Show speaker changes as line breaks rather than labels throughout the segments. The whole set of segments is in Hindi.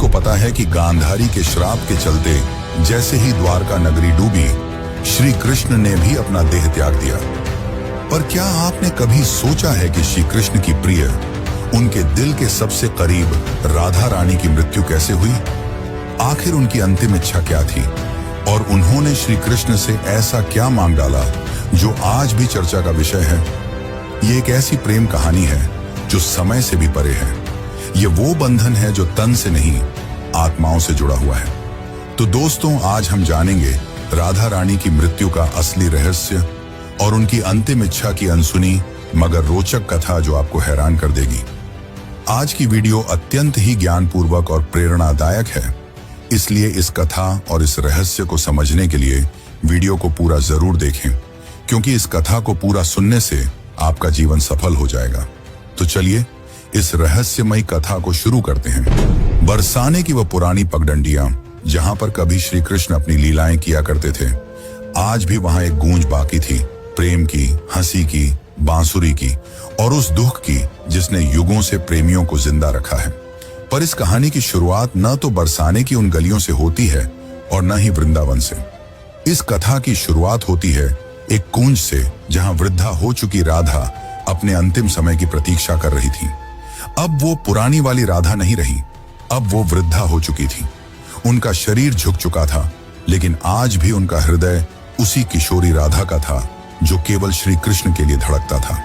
पता है कि गांधारी के श्राप के चलते जैसे ही द्वारका नगरी डूबी, श्री कृष्ण ने भी अपना देह त्याग दिया। पर क्या आपने कभी सोचा है कि श्री कृष्ण की प्रिय, उनके दिल के सबसे करीब राधा रानी की मृत्यु कैसे हुई? आखिर उनकी अंतिम इच्छा क्या थी और उन्होंने श्री कृष्ण से ऐसा क्या मांग डाला जो आज भी चर्चा का विषय है? ये एक ऐसी प्रेम कहानी है जो समय से भी परे है। ये वो बंधन है जो तन से नहीं, आत्माओं से जुड़ा हुआ है। तो दोस्तों, आज हम जानेंगे राधा रानी की मृत्यु का असली रहस्य और उनकी अंतिम इच्छा की अनसुनी मगर रोचक कथा जो आपको हैरान कर देगी। आज की वीडियो अत्यंत ही ज्ञानपूर्वक और प्रेरणादायक है, इसलिए इस कथा और इस रहस्य को समझने के लिए वीडियो को पूरा जरूर देखें, क्योंकि इस कथा को पूरा सुनने से आपका जीवन सफल हो जाएगा। तो चलिए इस रहस्यमयी कथा को शुरू करते हैं। बरसाने की वह पुरानी पगडंडियां जहां पर कभी श्री कृष्ण अपनी लीलाएं किया करते थे, आज भी वहां एक गूंज बाकी थी, प्रेम की, हंसी की, बांसुरी की और उस दुख की जिसने युगों से प्रेमियों को जिंदा रखा है। पर इस कहानी की शुरुआत न तो बरसाने की उन गलियों से होती है और न ही वृंदावन से। इस कथा की शुरुआत होती है एक कुंज से, जहां वृद्धा हो चुकी राधा अपने अंतिम समय की प्रतीक्षा कर रही थी। अब वो पुरानी वाली राधा नहीं रही, अब वो वृद्धा हो चुकी थी। उनका शरीर झुक चुका था, लेकिन आज भी उनका हृदय उसी किशोरी राधा का था जो केवल श्री कृष्ण के लिए धड़कता था।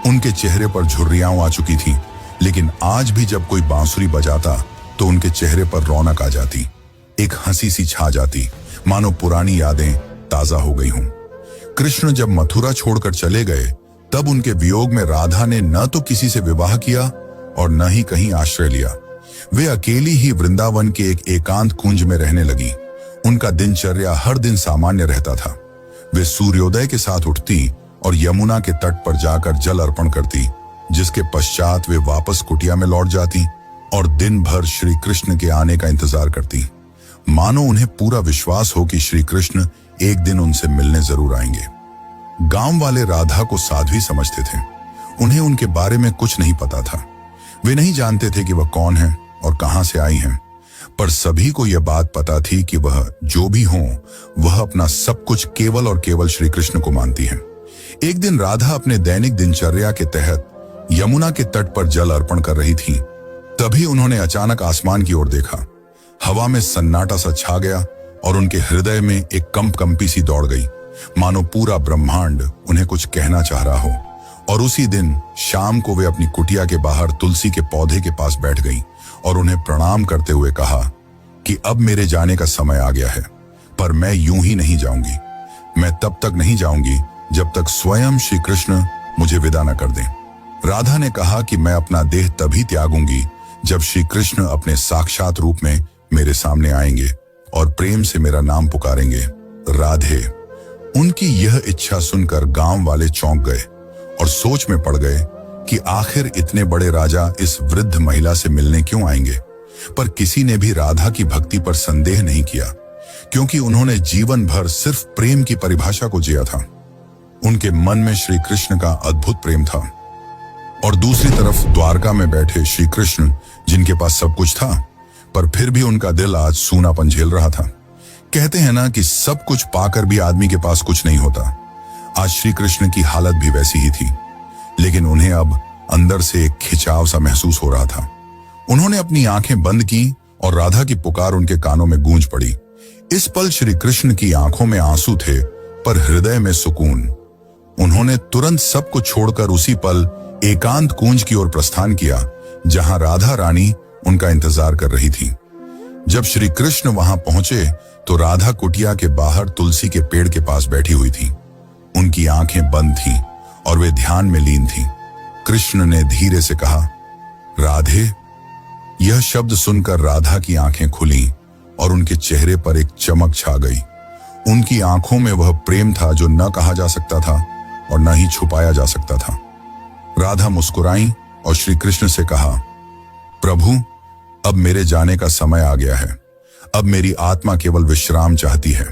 उनके चेहरे पर झुर्रियां आ चुकी थी, लेकिन आज भी जब कोई बांसुरी बजाता तो उनके चेहरे पर रौनक आ जाती, एक हंसी सी छा जाती, मानो पुरानी यादें ताजा हो गई हों। कृष्ण जब मथुरा छोड़कर चले गए, तब उनके वियोग में राधा ने न तो किसी से विवाह किया और न ही कहीं आश्रय लिया। वे अकेली ही वृंदावन के एक एकांत कुंज में रहने लगी। उनका दिनचर्या हर दिन सामान्य रहता था। वे सूर्योदय के साथ उठती और यमुना के तट पर जाकर जल अर्पण करती, जिसके पश्चात वे वापस कुटिया में लौट जाती और दिन भर श्री कृष्ण के आने का इंतजार करती, मानो उन्हें पूरा विश्वास हो कि श्री कृष्ण एक दिन उनसे मिलने जरूर आएंगे। गांव वाले राधा को साध्वी समझते थे। उन्हें उनके बारे में कुछ नहीं पता था। वे नहीं जानते थे कि वह कौन है और कहां से आई हैं, पर सभी को यह बात पता थी कि वह जो भी हो, वह अपना सब कुछ केवल और केवल श्री कृष्ण को मानती हैं। एक दिन राधा अपने दैनिक दिनचर्या के तहत यमुना के तट पर जल अर्पण कर रही थी। तभी उन्होंने अचानक आसमान की ओर देखा। हवा में सन्नाटा सा छा गया और उनके हृदय में एक कंपी सी दौड़ गई, मानो पूरा ब्रह्मांड उन्हें कुछ कहना चाह रहा हो। और उसी दिन शाम को वे अपनी कुटिया के बाहर तुलसी के पौधे के पास बैठ गईं और उन्हें प्रणाम करते हुए कहा कि अब मेरे जाने का समय आ गया है, पर मैं यूं ही नहीं जाऊंगी। मैं तब तक नहीं जाऊंगी जब तक स्वयं श्री कृष्ण मुझे विदा न कर दें। राधा ने कहा कि मैं अपना देह तभी त्यागूंगी जब श्री कृष्ण अपने साक्षात रूप में मेरे सामने आएंगे और प्रेम से मेरा नाम पुकारेंगे, राधे। उनकी यह इच्छा सुनकर गांव वाले चौंक गए और सोच में पड़ गए कि आखिर इतने बड़े राजा इस वृद्ध महिला से मिलने क्यों आएंगे। पर किसी ने भी राधा की भक्ति पर संदेह नहीं किया, क्योंकि उन्होंने जीवन भर सिर्फ प्रेम की परिभाषा को जिया था। उनके मन में श्री कृष्ण का अद्भुत प्रेम था और दूसरी तरफ द्वारका में बैठे श्री कृष्ण, जिनके पास सब कुछ था, पर फिर भी उनका दिल आज सूनापन झेल रहा था। कहते हैं ना कि सब कुछ पाकर भी आदमी के पास कुछ नहीं होता। आज श्री कृष्ण की हालत भी वैसी ही थी, लेकिन उन्हें अब अंदर से एक खिंचाव सा महसूस हो रहा था। उन्होंने अपनी आंखें बंद की और राधा की पुकार उनके कानों में गूंज पड़ी। इस पल श्री कृष्ण की आंखों में आंसू थे, पर हृदय में सुकून। उन्होंने तुरंत सब कुछ छोड़कर उसी पल एकांत कुंज की ओर प्रस्थान किया, जहां राधा रानी उनका इंतजार कर रही थी। जब श्री कृष्ण वहां पहुंचे तो राधा कुटिया के बाहर तुलसी के पेड़ के पास बैठी हुई थी। उनकी आंखें बंद थीं और वे ध्यान में लीन थीं। कृष्ण ने धीरे से कहा, राधे। यह शब्द सुनकर राधा की आंखें खुलीं और उनके चेहरे पर एक चमक छा गई। उनकी आंखों में वह प्रेम था जो न कहा जा सकता था और न ही छुपाया जा सकता था। राधा मुस्कुराई और श्री कृष्ण से कहा, प्रभु, अब मेरे जाने का समय आ गया है। अब मेरी आत्मा केवल विश्राम चाहती है।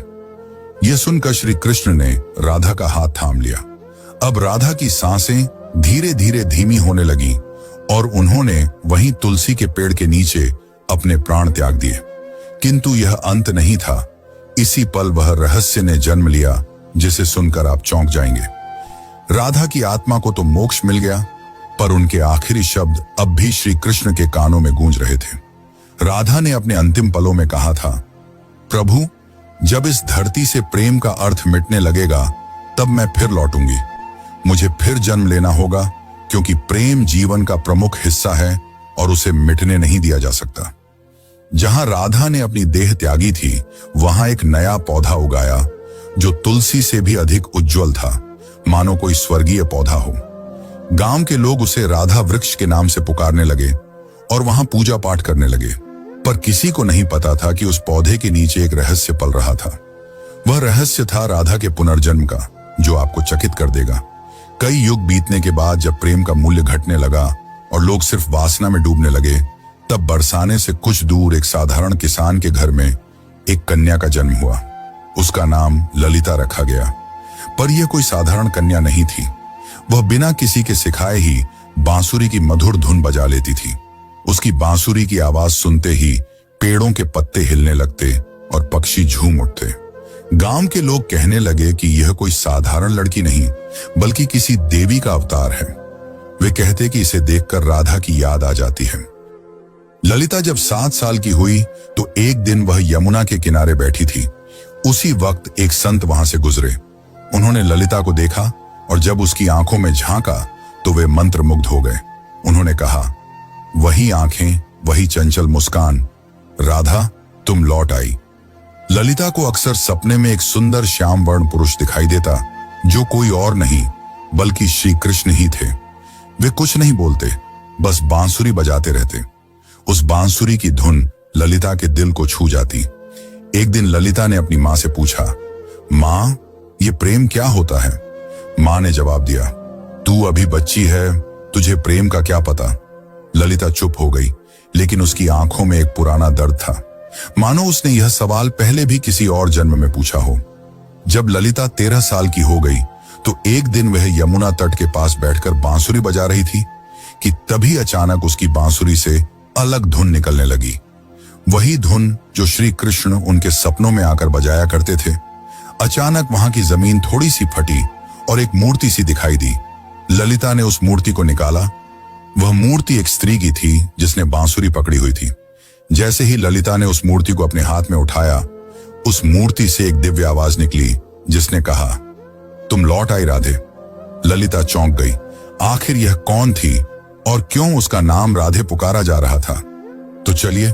यह सुनकर श्री कृष्ण ने राधा का हाथ थाम लिया। अब राधा की सांसें धीरे धीरे धीमी होने लगी और उन्होंने वहीं तुलसी के पेड़ के नीचे अपने प्राण त्याग दिए। किंतु यह अंत नहीं था। इसी पल वह रहस्य ने जन्म लिया जिसे सुनकर आप चौंक जाएंगे। राधा की आत्मा को तो मोक्ष मिल गया, पर उनके आखिरी शब्द अब भी श्री कृष्ण के कानों में गूंज रहे थे। राधा ने अपने अंतिम पलों में कहा था, प्रभु, जब इस धरती से प्रेम का अर्थ मिटने लगेगा तब मैं फिर लौटूंगी। मुझे फिर जन्म लेना होगा, क्योंकि प्रेम जीवन का प्रमुख हिस्सा है और उसे मिटने नहीं दिया जा सकता। जहां राधा ने अपनी देह त्यागी थी, वहां एक नया पौधा उगाया जो तुलसी से भी अधिक उज्जवल था, मानो कोई स्वर्गीय पौधा हो। गांव के लोग उसे राधा वृक्ष के नाम से पुकारने लगे और वहां पूजा पाठ करने लगे। पर किसी को नहीं पता था कि उस पौधे के नीचे एक रहस्य पल रहा था। वह रहस्य था राधा के पुनर्जन्म का, जो आपको चकित कर देगा। कई युग बीतने के बाद जब प्रेम का मूल्य घटने लगा और लोग सिर्फ वासना में डूबने लगे, तब बरसाने से कुछ दूर एक साधारण किसान के घर में एक कन्या का जन्म हुआ। उसका नाम ललिता रखा गया। पर यह कोई साधारण कन्या नहीं थी। वह बिना किसी के सिखाए ही बांसुरी की मधुर धुन बजा लेती थी। उसकी बांसुरी की आवाज सुनते ही पेड़ों के पत्ते हिलने लगते और पक्षी झूम उठते। गांव के लोग कहने लगे कि यह कोई साधारण लड़की नहीं, बल्कि किसी देवी का अवतार है। वे कहते कि इसे देखकर राधा की याद आ जाती है। ललिता जब 7 साल की हुई तो एक दिन वह यमुना के किनारे बैठी थी। उसी वक्त एक संत वहां से गुजरे। उन्होंने ललिता को देखा और जब उसकी आंखों में झांका तो वे मंत्रमुग्ध हो गए। उन्होंने कहा, वही आंखें, वही चंचल मुस्कान, राधा तुम लौट आई। ललिता को अक्सर सपने में एक सुंदर श्याम वर्ण पुरुष दिखाई देता, जो कोई और नहीं बल्कि श्री कृष्ण ही थे। वे कुछ नहीं बोलते, बस बांसुरी बजाते रहते। उस बांसुरी की धुन ललिता के दिल को छू जाती। एक दिन ललिता ने अपनी मां से पूछा, मां, ये प्रेम क्या होता है? मां ने जवाब दिया, तू अभी बच्ची है, तुझे प्रेम का क्या पता। ललिता चुप हो गई, लेकिन उसकी आंखों में एक पुराना दर्द था, मानो उसने यह सवाल पहले भी किसी और जन्म में पूछा हो। जब ललिता 13 साल की हो गई तो एक दिन वह यमुना तट के पास बैठकर बांसुरी बजा रही थी कि तभी अचानक उसकी बांसुरी से अलग धुन निकलने लगी। वही धुन जो श्री कृष्ण उनके सपनों में आकर बजाया करते थे। अचानक वहां की जमीन थोड़ी सी फटी और एक मूर्ति सी दिखाई दी। ललिता ने उस मूर्ति को निकाला। वह मूर्ति एक स्त्री की थी जिसने बांसुरी पकड़ी हुई थी। जैसे ही ललिता ने उस मूर्ति को अपने हाथ में उठाया, उस मूर्ति से एक दिव्य आवाज निकली जिसने कहा, तुम लौट आई राधे। ललिता चौंक गई। आखिर यह कौन थी और क्यों उसका नाम राधे पुकारा जा रहा था? तो चलिए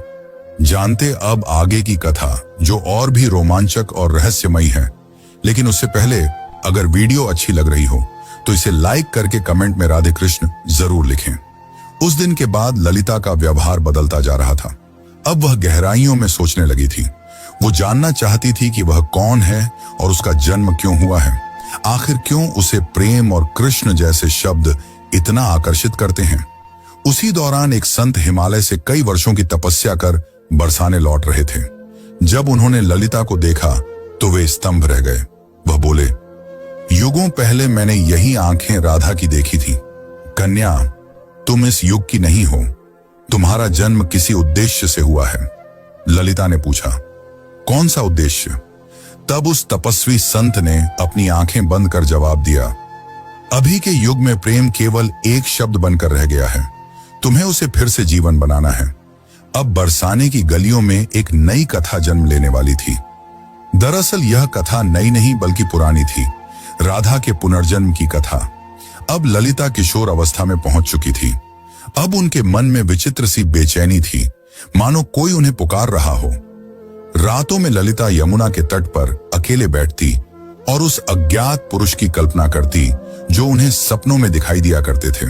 जानते अब आगे की कथा, जो और भी रोमांचक और रहस्यमयी है। लेकिन उससे पहले अगर वीडियो अच्छी लग रही हो तो इसे लाइक करके कमेंट में राधे कृष्ण जरूर लिखें। उस दिन के बाद ललिता का व्यवहार बदलता जा रहा था। अब वह गहराइयों में सोचने लगी थी। वो जानना चाहती थी कि वह कौन है और उसका जन्म क्यों हुआ है। आखिर क्यों उसे प्रेम और कृष्ण जैसे शब्द इतना आकर्षित करते हैं। उसी दौरान एक संत हिमालय से कई वर्षों की तपस्या कर बरसाने लौट रहे थे। जब उन्होंने ललिता को देखा तो वे स्तंभ रह गए। वह बोले, युगों पहले मैंने यही आंखें राधा की देखी थी। कन्या, तुम इस युग की नहीं हो। तुम्हारा जन्म किसी उद्देश्य से हुआ है। ललिता ने पूछा, कौन सा उद्देश्य? तब उस तपस्वी संत ने अपनी आंखें बंद कर जवाब दिया, अभी के युग में प्रेम केवल एक शब्द बनकर रह गया है। तुम्हें उसे फिर से जीवन बनाना है। अब बरसाने की गलियों में एक नई कथा जन्म लेने वाली थी। दरअसल यह कथा नई नहीं बल्कि पुरानी थी, राधा के पुनर्जन्म की कथा। अब ललिता किशोर अवस्था में पहुंच चुकी थी। अब उनके मन में विचित्र सी बेचैनी थी, मानो कोई उन्हें पुकार रहा हो। रातों में ललिता यमुना के तट पर अकेले बैठती और उस अज्ञात पुरुष की कल्पना करती जो उन्हें सपनों में दिखाई दिया करते थे।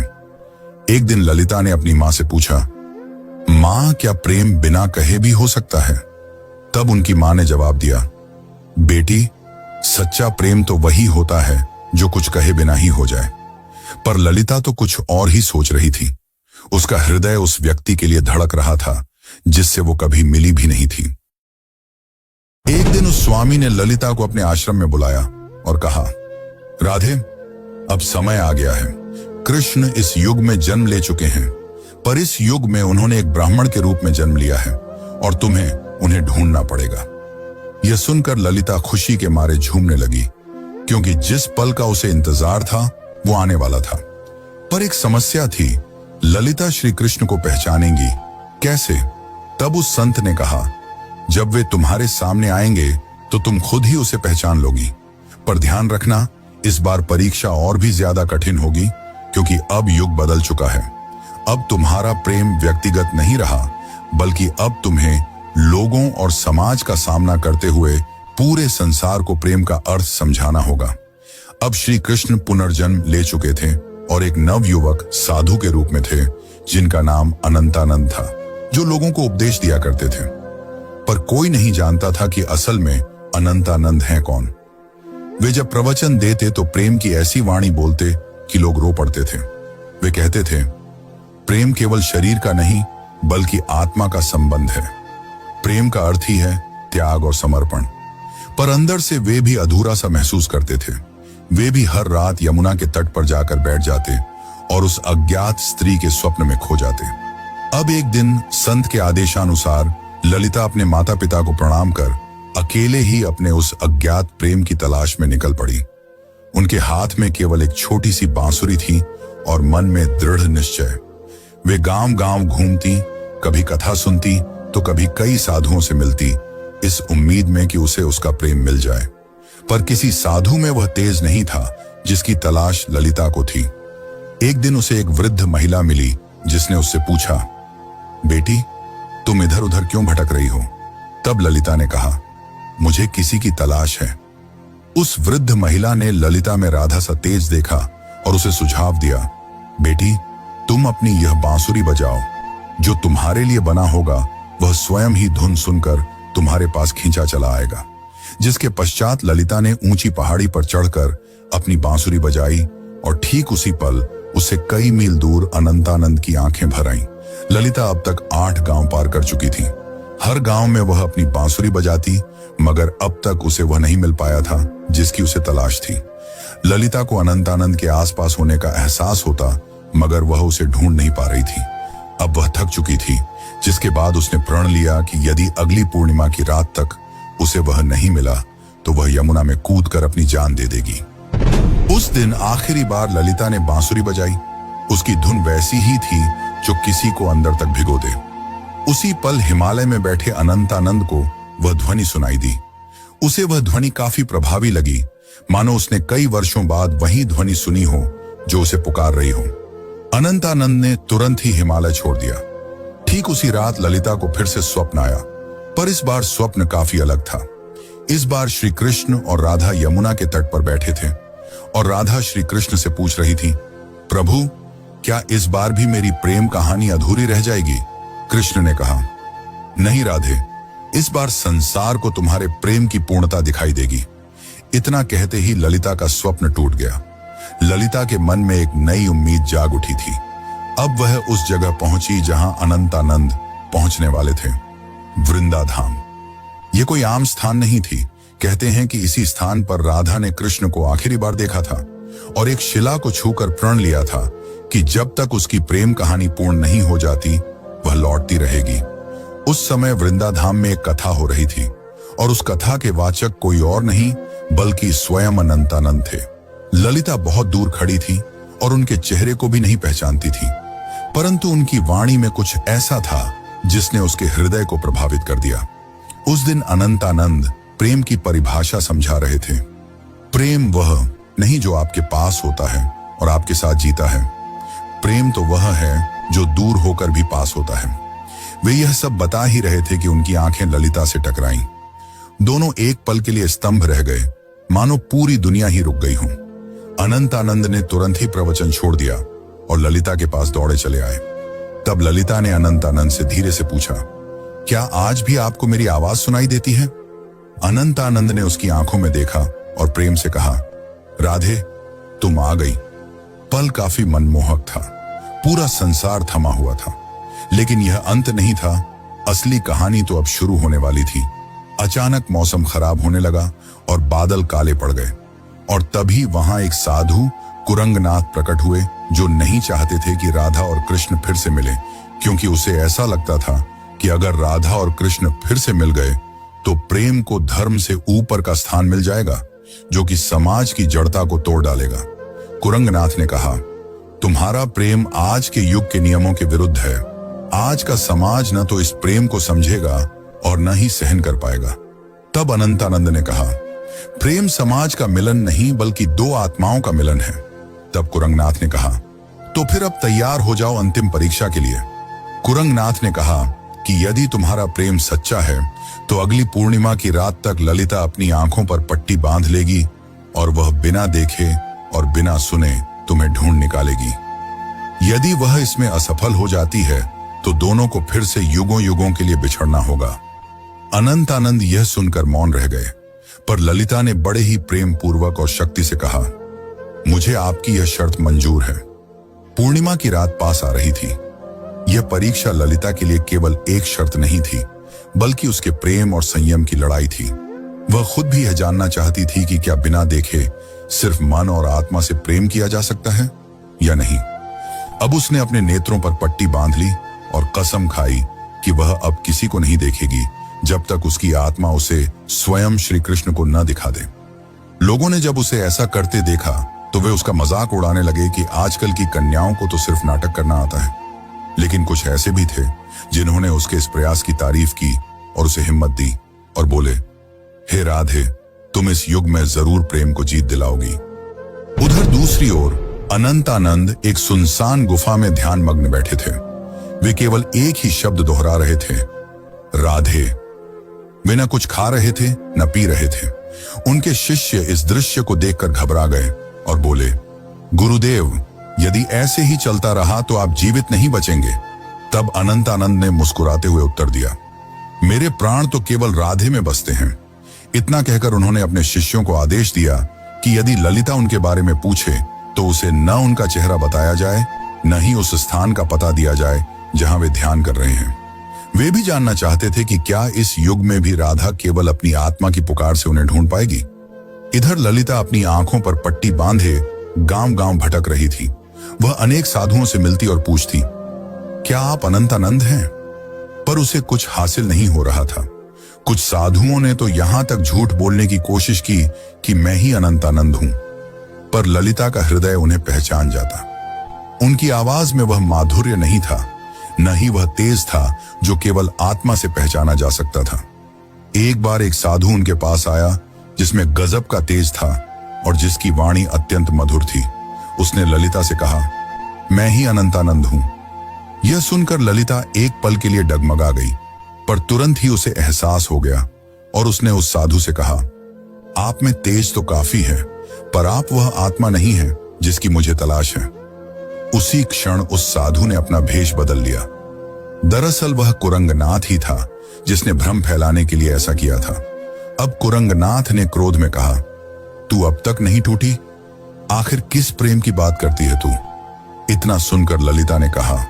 एक दिन ललिता ने अपनी मां से पूछा, मां, क्या प्रेम बिना कहे भी हो सकता है? तब उनकी मां ने जवाब दिया, बेटी, सच्चा प्रेम तो वही होता है जो कुछ कहे बिना ही हो जाए। पर ललिता तो कुछ और ही सोच रही थी। उसका हृदय उस व्यक्ति के लिए धड़क रहा था जिससे वो कभी मिली भी नहीं थी। एक दिन उस स्वामी ने ललिता को अपने आश्रम में बुलाया और कहा, राधे, अब समय आ गया है। कृष्ण इस युग में जन्म ले चुके हैं। पर इस युग में उन्होंने एक ब्राह्मण के रूप में जन्म लिया है और तुम्हें उन्हें ढूंढना पड़ेगा। यह सुनकर ललिता खुशी के मारे झूमने लगी, क्योंकि जिस पल का उसे इंतजार था वो आने वाला था। पर एक समस्या थी, ललिता श्री कृष्ण को पहचानेंगी कैसे? तब उस संत ने कहा, जब वे तुम्हारे सामने आएंगे तो तुम खुद ही उसे पहचान लोगी। पर ध्यान रखना, इस बार परीक्षा और भी ज्यादा कठिन होगी, क्योंकि अब युग बदल चुका है। अब तुम्हारा प्रेम व्यक्तिगत नहीं रहा, बल्कि अब तुम्हें लोगों और समाज का सामना करते हुए पूरे संसार को प्रेम का अर्थ समझाना होगा। अब श्री कृष्ण पुनर्जन्म ले चुके थे और एक नव युवक साधु के रूप में थे, जिनका नाम अनंतानंद था, जो लोगों को उपदेश दिया करते थे। पर कोई नहीं जानता था कि असल में अनंतानंद हैं कौन। वे जब प्रवचन देते तो प्रेम की ऐसी वाणी बोलते कि लोग रो पड़ते थे। वे कहते थे, प्रेम केवल शरीर का नहीं बल्कि आत्मा का संबंध है। प्रेम का अर्थ ही है त्याग और समर्पण। पर अंदर से वे भी अधूरा सा महसूस करते थे। वे भी हर रात यमुना के तट पर जाकर बैठ जाते और उस अज्ञात स्त्री के स्वप्न में खो जाते। अब एक दिन संत के आदेशानुसार ललिता अपने माता पिता को प्रणाम कर अकेले ही अपने उस अज्ञात प्रेम की तलाश में निकल पड़ी। उनके हाथ में केवल एक छोटी सी बांसुरी थी और मन में दृढ़ निश्चय। वे गांव गांव घूमती, कभी कथा सुनती तो कभी कई साधुओं से मिलती, इस उम्मीद में कि उसे उसका प्रेम मिल जाए। पर किसी साधु में वह तेज नहीं था जिसकी तलाश ललिता को थी। एक दिन उसे एक वृद्ध महिला मिली, जिसने उससे पूछा, बेटी, तुम इधर उधर क्यों भटक रही हो? तब ललिता ने कहा, मुझे किसी की तलाश है। उस वृद्ध महिला ने ललिता में राधा सा तेज देखा और उसे सुझाव दिया, बेटी, तुम अपनी यह बांसुरी बजाओ। जो तुम्हारे लिए बना होगा वह स्वयं ही धुन सुनकर तुम्हारे पास खींचा चला आएगा। जिसके पश्चात ललिता ने ऊंची पहाड़ी पर चढ़कर अपनी बांसुरी बजाई और ठीक उसी पल उससे कई मील दूर अनंतानंद की आंखें भर आईं। ललिता अब तक 8 गांव पार कर चुकी थी। हर गांव में वह अपनी बांसुरी बजाती, मगर अब तक उसे वह नहीं मिल पाया था जिसकी उसे तलाश थी। ललिता को अनंतानंद के आसपास होने का एहसास होता, मगर वह उसे ढूंढ नहीं पा रही थी। अब वह थक चुकी थी, जिसके बाद उसने प्रण लिया कि यदि अगली पूर्णिमा की रात तक उसे वह नहीं मिला तो वह यमुना में कूदकर अपनी जान दे देगी। उस दिन आखिरी बार ललिता ने बांसुरी बजाई। उसकी धुन वैसी ही थी जो किसी को अंदर तक भिगो दे। उसी पल हिमालय में बैठे अनंतानंद को वह ध्वनि सुनाई दी। उसे वह ध्वनि काफी प्रभावी लगी, मानो उसने कई वर्षों बाद वही ध्वनि सुनी हो जो उसे पुकार रही हो। अनंतानंद ने तुरंत ही हिमालय छोड़ दिया। ठीक उसी रात ललिता को फिर से स्वप्न आया, पर इस बार स्वप्न काफी अलग था। इस बार श्री कृष्ण और राधा यमुना के तट पर बैठे थे और राधा श्री कृष्ण से पूछ रही थी, प्रभु, क्या इस बार भी मेरी प्रेम कहानी अधूरी रह जाएगी? कृष्ण ने कहा, नहीं राधे, इस बार संसार को तुम्हारे प्रेम की पूर्णता दिखाई देगी। इतना कहते ही ललिता का स्वप्न टूट गया। ललिता के मन में एक नई उम्मीद जाग उठी थी। अब वह उस जगह पहुंची जहां अनंतानंद पहुंचने वाले थे, वृंदाधाम। यह कोई आम स्थान नहीं थी। कहते हैं कि इसी स्थान पर राधा ने कृष्ण को आखिरी बार देखा था और एक शिला को छूकर प्रण लिया था कि जब तक उसकी प्रेम कहानी पूर्ण नहीं हो जाती वह लौटती रहेगी। उस समय वृंदाधाम में एक कथा हो रही थी और उस कथा के वाचक कोई और नहीं बल्कि स्वयं अनंतानंद थे। ललिता बहुत दूर खड़ी थी और उनके चेहरे को भी नहीं पहचानती थी, परंतु उनकी वाणी में कुछ ऐसा था जिसने उसके हृदय को प्रभावित कर दिया। उस दिन अनंतानंद प्रेम की परिभाषा समझा रहे थे। प्रेम वह नहीं जो आपके पास होता है और आपके साथ जीता है। प्रेम तो वह है जो दूर होकर भी पास होता है। वे यह सब बता ही रहे थे कि उनकी आंखें ललिता से टकराईं। दोनों एक पल के लिए स्तंभ रह गए, मानो पूरी दुनिया ही रुक गई हो। अनंतानंद ने तुरंत ही प्रवचन छोड़ दिया और ललिता के पास दौड़े चले आए। तब ललिता ने अनंतानंद से धीरे से पूछा, क्या आज भी आपको मेरी आवाज सुनाई देती है? अनंतानंद ने उसकी आंखों में देखा और प्रेम से कहा, राधे, तुम आ गई। पल काफी मनमोहक था। पूरा संसार थमा हुआ था, लेकिन यह अंत नहीं था। असली कहानी तो अब शुरू होने वाली थी। अचानक मौसम खराब होने लगा और बादल काले पड़ गए और तभी वहां एक साधु कुरंगनाथ प्रकट हुए जो नहीं चाहते थे कि राधा और कृष्ण फिर से मिले, क्योंकि उसे ऐसा लगता था कि अगर राधा और कृष्ण फिर से मिल गए तो प्रेम को धर्म से ऊपर का स्थान मिल जाएगा, जो कि समाज की जड़ता को तोड़ डालेगा। कुरंगनाथ ने कहा, तुम्हारा प्रेम आज के युग के नियमों के विरुद्ध है। आज का समाज न तो इस प्रेम को समझेगा और न ही सहन कर पाएगा। तब अनंतानंद ने कहा, प्रेम समाज का मिलन नहीं बल्कि दो आत्माओं का मिलन है। तब कुरंगनाथ ने कहा, तो फिर अब तैयार हो जाओ अंतिम परीक्षा के लिए। कुरंगनाथ ने कहा कि यदि तुम्हारा प्रेम सच्चा है तो अगली पूर्णिमा की रात तक ललिता अपनी आंखों पर पट्टी बांध लेगी और वह बिना देखे और बिना सुने तुम्हें ढूंढ निकालेगी। यदि वह इसमें असफल हो जाती है तो दोनों को फिर से युगों युगों के लिए बिछड़ना होगा। अनंतानंद यह सुनकर मौन रह गए, पर ललिता ने बड़े ही प्रेम पूर्वक और शक्ति से कहा, मुझे आपकी यह शर्त मंजूर है। पूर्णिमा की रात पास आ रही थी। यह परीक्षा ललिता के लिए केवल एक शर्त नहीं थी, बल्कि उसके प्रेम और संयम की लड़ाई थी। वह खुद भी यह जानना चाहती थी कि क्या बिना देखे सिर्फ मन और आत्मा से प्रेम किया जा सकता है या नहीं। अब उसने अपने नेत्रों पर पट्टी बांध ली और कसम खाई कि वह अब किसी को नहीं देखेगी जब तक उसकी आत्मा उसे स्वयं श्री कृष्ण को न दिखा दे। लोगों ने जब उसे ऐसा करते देखा तो वे उसका मजाक उड़ाने लगे कि आजकल की कन्याओं को तो सिर्फ नाटक करना आता है। लेकिन कुछ ऐसे भी थे जिन्होंने उसके इस प्रयास की तारीफ की और उसे हिम्मत दी और बोले, हे राधे, तुम इस युग में जरूर प्रेम को जीत दिलाओगी। उधर दूसरी ओर अनंतानंद एक सुनसान गुफा में ध्यान मग्न बैठे थे। वे केवल एक ही शब्द दोहरा रहे थे, राधे। वे न कुछ खा रहे थे न पी रहे थे। उनके शिष्य इस दृश्य को देखकर घबरा गए और बोले, गुरुदेव, यदि ऐसे ही चलता रहा तो आप जीवित नहीं बचेंगे। तब अनंतानंद ने मुस्कुराते हुए उत्तर दिया, मेरे प्राण तो केवल राधे में बसते हैं। इतना कहकर उन्होंने अपने शिष्यों को आदेश दिया कि यदि ललिता उनके बारे में पूछे तो उसे न उनका चेहरा बताया जाए, न ही उस स्थान का पता दिया जाए जहां वे ध्यान कर रहे हैं। वे भी जानना चाहते थे कि क्या इस युग में भी राधा केवल अपनी आत्मा की पुकार से उन्हें ढूंढ पाएगी। इधर ललिता अपनी आंखों पर पट्टी बांधे गांव-गांव भटक रही थी। वह अनेक साधुओं से मिलती और पूछती, क्या आप अनंतानंद हैं? पर उसे कुछ हासिल नहीं हो रहा था। कुछ साधुओं ने तो यहां तक झूठ बोलने की कोशिश की कि मैं ही अनंतानंद हूं, पर ललिता का हृदय उन्हें पहचान जाता। उनकी आवाज में वह माधुर्य नहीं था, न ही वह तेज था जो केवल आत्मा से पहचाना जा सकता था। एक बार एक साधु उनके पास आया जिसमें गजब का तेज था और जिसकी वाणी अत्यंत मधुर थी। उसने ललिता से कहा, मैं ही अनंतानंद हूं। यह सुनकर ललिता एक पल के लिए डगमगा गई, पर तुरंत ही उसे एहसास हो गया और उसने उस साधु से कहा, आप में तेज तो काफी है, पर आप वह आत्मा नहीं है जिसकी मुझे तलाश है। उसी क्षण उस साधु ने अपना भेष बदल लिया। दरअसल वह कुरंगनाथ ही था जिसने भ्रम फैलाने के लिए ऐसा किया था। अब कुरंगनाथ ने क्रोध में कहा, तू अब तक नहीं टूटी? आखिर किस प्रेम की बात करती है तू? इतना सुनकर ललिता ने कहा,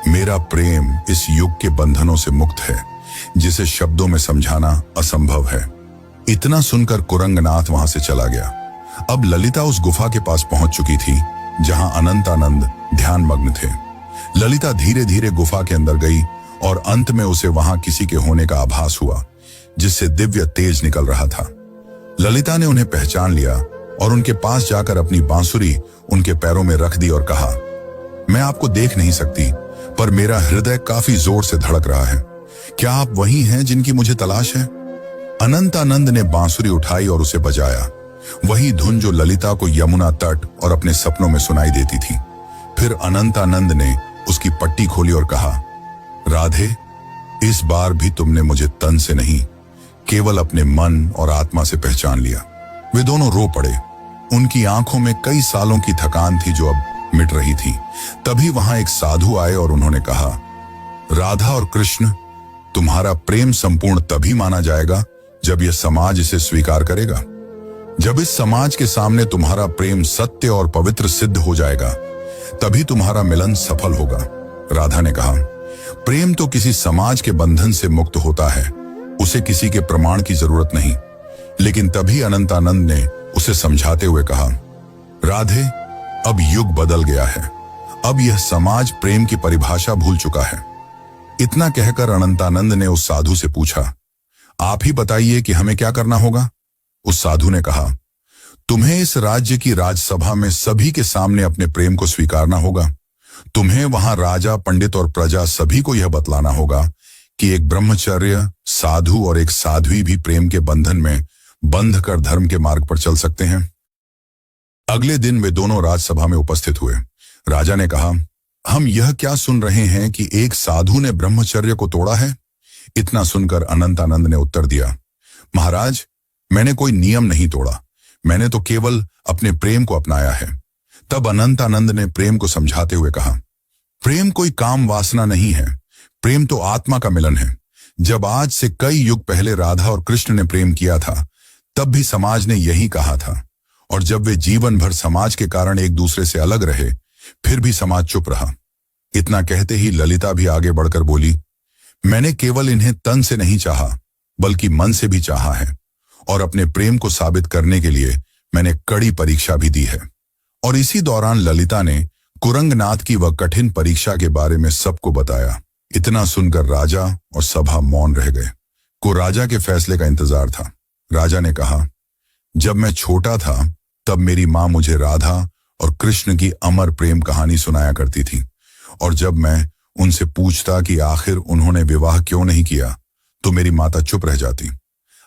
मेरा प्रेम इस युग के बंधनों से मुक्त है, जिसे शब्दों में समझाना असंभव है। इतना सुनकर कुरंगनाथ वहां से चला गया। अब ललिता उस गुफा के पास पहुंच चुकी थी जहां अनंतानंद ध्यान मग्न थे। ललिता धीरे धीरे गुफा के अंदर गई और अंत में उसे वहां किसी के होने का आभास हुआ, जिससे दिव्य तेज निकल रहा था। ललिता ने उन्हें पहचान लिया और उनके पास जाकर अपनी बांसुरी उनके पैरों में रख दी और कहा, मैं आपको देख नहीं सकती, पर मेरा हृदय काफी जोर से धड़क रहा है। क्या आप वही हैं जिनकी मुझे तलाश है? अनंतानंद ने बांसुरी उठाई और उसे बजाया, वही धुन जो ललिता को यमुना तट और अपने सपनों में सुनाई देती थी। फिर अनंतानंद ने उसकी पट्टी खोली और कहा, राधे, इस बार भी तुमने मुझे तन से नहीं, केवल अपने मन और आत्मा से पहचान लिया। वे दोनों रो पड़े। उनकी आंखों में कई सालों की थकान थी जो अब मिट रही थी। तभी वहां एक साधु आए और उन्होंने कहा, राधा और कृष्ण, तुम्हारा प्रेम संपूर्ण तभी माना जाएगा जब यह समाज इसे स्वीकार करेगा। जब इस समाज के सामने तुम्हारा प्रेम सत्य और पवित्र सिद्ध हो जाएगा, तभी तुम्हारा मिलन सफल होगा। राधा ने कहा, प्रेम तो किसी समाज के बंधन से मुक्त होता है, उसे किसी के प्रमाण की जरूरत नहीं। लेकिन तभी अनंतानंद ने उसे समझाते हुए कहा, राधे, अब युग बदल गया है। अब यह समाज प्रेम की परिभाषा भूल चुका है। इतना कहकर अनंतानंद ने उस साधु से पूछा, आप ही बताइए कि हमें क्या करना होगा। उस साधु ने कहा, तुम्हें इस राज्य की राजसभा में सभी के सामने अपने प्रेम को स्वीकारना होगा। तुम्हें वहां राजा, पंडित और प्रजा सभी को यह बतलाना होगा कि एक ब्रह्मचर्य साधु और एक साध्वी भी प्रेम के बंधन में बंध कर धर्म के मार्ग पर चल सकते हैं। अगले दिन वे दोनों राजसभा में उपस्थित हुए। राजा ने कहा, हम यह क्या सुन रहे हैं कि एक साधु ने ब्रह्मचर्य को तोड़ा है। इतना सुनकर अनंतानंद ने उत्तर दिया, महाराज, मैंने कोई नियम नहीं तोड़ा, मैंने तो केवल अपने प्रेम को अपनाया है। तब अनंतानंद ने प्रेम को समझाते हुए कहा, प्रेम कोई काम वासना नहीं है, प्रेम तो आत्मा का मिलन है। जब आज से कई युग पहले राधा और कृष्ण ने प्रेम किया था, तब भी समाज ने यही कहा था, और जब वे जीवन भर समाज के कारण एक दूसरे से अलग रहे, फिर भी समाज चुप रहा। इतना कहते ही ललिता भी आगे बढ़कर बोली, मैंने केवल इन्हें तन से नहीं चाहा, बल्कि मन से भी चाहा है, और अपने प्रेम को साबित करने के लिए मैंने कड़ी परीक्षा भी दी है। और इसी दौरान ललिता ने कुरंगनाथ की वह कठिन परीक्षा के बारे में सबको बताया। इतना सुनकर राजा और सभा मौन रह गए। को राजा के फैसले का इंतजार था। राजा ने कहा, जब मैं छोटा था तब मेरी माँ मुझे राधा और कृष्ण की अमर प्रेम कहानी सुनाया करती थी, और जब मैं उनसे पूछता कि आखिर उन्होंने विवाह क्यों नहीं किया, तो मेरी माता चुप रह जाती।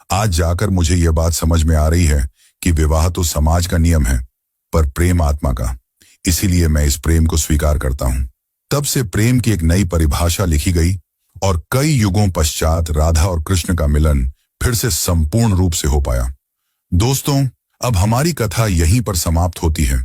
आज जाकर मुझे यह बात समझ में आ रही है कि विवाह तो समाज का नियम है, पर प्रेम आत्मा का। इसीलिए मैं इस प्रेम को स्वीकार करता हूं। तब से प्रेम की एक नई परिभाषा लिखी गई, और कई युगों पश्चात राधा और कृष्ण का मिलन फिर से संपूर्ण रूप से हो पाया। दोस्तों, अब हमारी कथा यहीं पर समाप्त होती है।